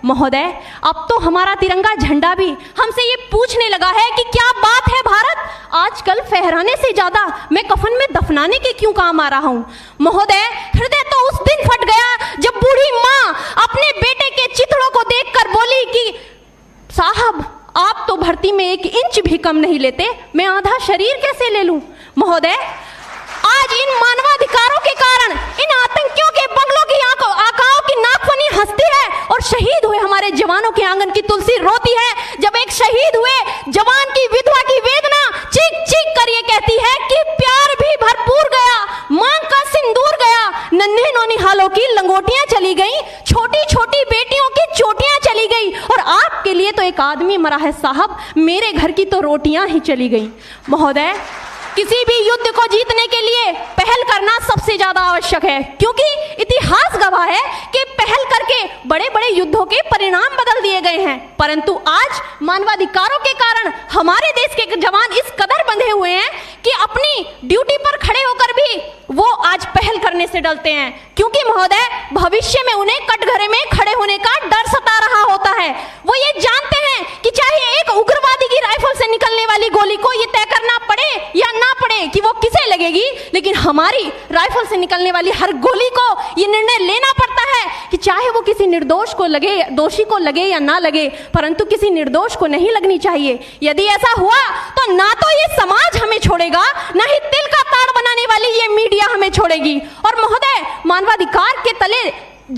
महोदय, अब तो हमारा तिरंगा झंडा भी हमसे ये पूछने लगा है कि क्या बात है भारत, आजकल फहराने से ज्यादा मैं कफन में दफनाने के क्यों काम आ रहा हूँ। महोदय, हृदय तो उस दिन फट गया जब बूढ़ी माँ अपने बेटे के चिथड़ों को देखकर बोली कि साहब, आप तो भर्ती में 1 इंच भी कम नहीं लेते, मैं आधा शरीर कैसे ले लूं। महोदय, आज इन मानवाधिकारों के कारण इन आतंकियों के बंगलों की आकाओं की नाकफनी हंसती है और शहीद हुए हमारे जवानों के आंगन की तुलसी रोती है। जब एक शहीद हुए जवान की विधवा की वेदना चीख चीख कर ये कहती है कि प्यार भी भरपूर गया, मांग का सिंदूर गया, नन्हे नौनिहालों की लंगोटियां चली गई, छोटी छोटी बेटियों की चोटियां चली गई और आपके लिए तो एक आदमी मरा है साहब, मेरे घर की तो रोटियां ही चली गई। महोदय, किसी भी युद्ध को जीतने के लिए पहल करना सबसे ज्यादा आवश्यक है, क्योंकि इतिहास गवाह है कि पहल करके बड़े बड़े युद्धों के परिणाम बदल दिए गए हैं। परंतु आज मानवाधिकारों के कारण हमारे देश के जवान इस कदर बंधे हुए हैं कि अपनी ड्यूटी पर खड़े होकर भी वो आज पहल करने से डरते हैं, क्योंकि महोदय, भविष्य में उन्हें कटघरे में खड़े होने का डर सता रहा होता है। वो ये जानते हैं कि चाहे एक उग्रवादी की राइफल से निकलने वाली गोली को ये तय करना पड़े या ना पड़े कि वो किसे लगेगी, लेकिन हमारी राइफल से निकलने वाली हर गोली को ये निर्णय लेना पड़ता है कि चाहे वो किसी निर्दोष को लगे, दोषी को लगे या ना लगे, परंतु किसी निर्दोष को नहीं लगनी चाहिए। यदि ऐसा हुआ तो ना तो ये समाज हमें छोड़ेगा, ना ही तिल का ताड़ बनाने वाली ये मीडिया हमें छोड़ेगी। और महोदय, मानवाधिकार के तले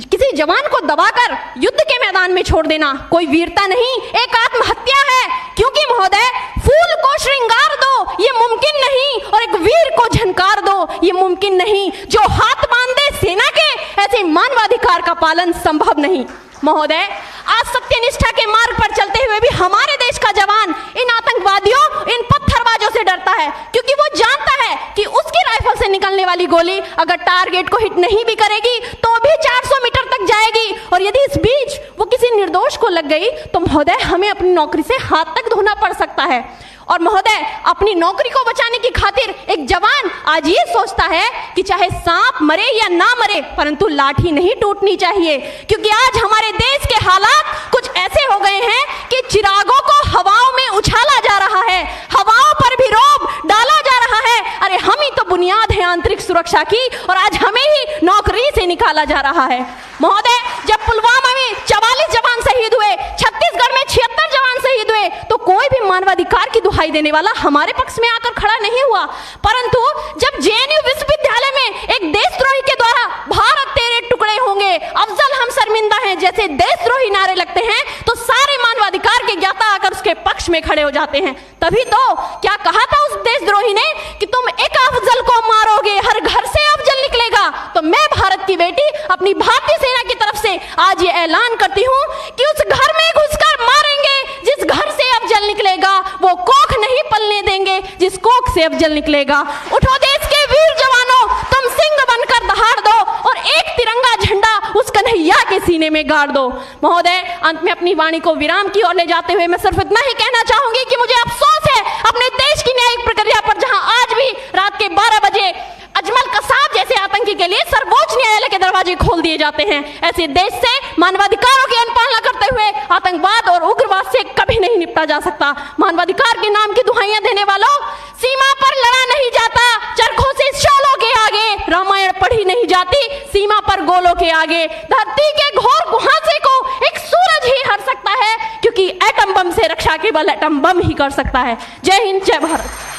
किसी जवान को दबाकर युद्ध के मैदान में छोड़ देना कोई वीरता नहीं, एक आत्महत्या है। क्योंकि महोदय, फूल को श्रृंगार दो ये मुमकिन नहीं और एक वीर को झनकार दो ये मुमकिन नहीं। जो हाथ बांध दे सेना के, ऐसे मानवाधिकार का पालन संभव नहीं। महोदय, आज सत्यनिष्ठा के मार्ग पर चलते हुए भी हमारे देश का जवान इन आतंकवादियों, इन पत्थरबाजों से डरता है, क्योंकि वो जानता है कि उसकी राइफल से निकलने वाली गोली अगर टारगेट को हिट नहीं भी करेगी तो भी 400 मीटर तक जाएगी, और यदि इस बीच वो किसी निर्दोष को लग गई तो महोदय, हमें अपनी नौकरी से हाथ तक धोना पड़ सकता है। और महोदय, अपनी नौकरी को बचाने की खातिर एक जवान आज ये सोचता है कि चाहे सांप मरे या ना मरे, परंतु लाठी नहीं टूटनी चाहिए, क्योंकि आज हमारे देश के हालात कुछ ऐसे हो गए हैं कि चिरागों को हवाओं में उछाला जा रहा है, हवाओं पर भी रोब डाला जा रहा है। अरे हम ही तो बुनियाद है आंतरिक सुरक्षा की, और आज हमें ही नौकरी से निकाला जा रहा है। महोदय, जब पुलवामा में 44 जवान शहीद हुए, छत्तीसगढ़ में 76 जवान शहीद हुए, तो कोई भी मानवाधिकार की दुहाई देने वाला हमारे पक्ष में आकर खड़ा नहीं हुआ। परंतु जब जेएनयू विश्वविद्यालय में एक देशद्रोही के द्वारा भारत तेरे टुकड़े होंगे, अफजल हम शर्मिंदा हैं जैसे देशद्रोही नारे लगते हैं, तो सारे मानवाधिकार के ज्ञाता आकर उसके पक्ष में खड़े हो जाते हैं। तभी तो क्या कहा था उस देशद्रोही ने कि तुम एक अफजल को मारोगे, हर घर से अफजल निकलेगा। तो मैं भारत की बेटी अपनी भारतीय सेना की तरफ से आज ये ऐलान करती हूँ कि उस घर में घुसकर मारेंगे जिस घर से अफजल निकलेगा, वो कोख नहीं पलने देंगे जिस कोख से अफजल निकलेगा। उठो देश के वीर जवानों, तुम सिंह बनकर दहाड़ दो और एक तिरंगा झंडा उस कन्हैया के सीने में गाड़ दो। महोदय, अंत में अपनी वाणी को विराम की ओर ले जाते हुए मैं सिर्फ इतना ही कहना चाहूंगी कि मुझे अफसोस है अपने देश की न्यायिक प्रक्रिया पर, जहां आज भी रात के 12 बजे अजमल कसाब जैसे आतंकी के लिए सर्वोच्च न्यायालय के दरवाजे खोल दिए जाते हैं। ऐसे देश से मानवाधिकारों की अनुपालना करते हुए आतंकवाद और उग्रवाद से कभी नहीं निपटा जा सकता। मानवाधिकार के नाम की दुहाइयां देने वालों, सीमा पर लड़ा नहीं जाता चरखों से शोलों के आगे, रामायण पढ़ी नहीं जाती सीमा पर गोलों के आगे। धरती के घोर कुहासे को एक सूरज ही हर सकता है, क्योंकि एटम बम से रक्षा केवल एटम बम ही कर सकता है। जय हिंद, जय भारत।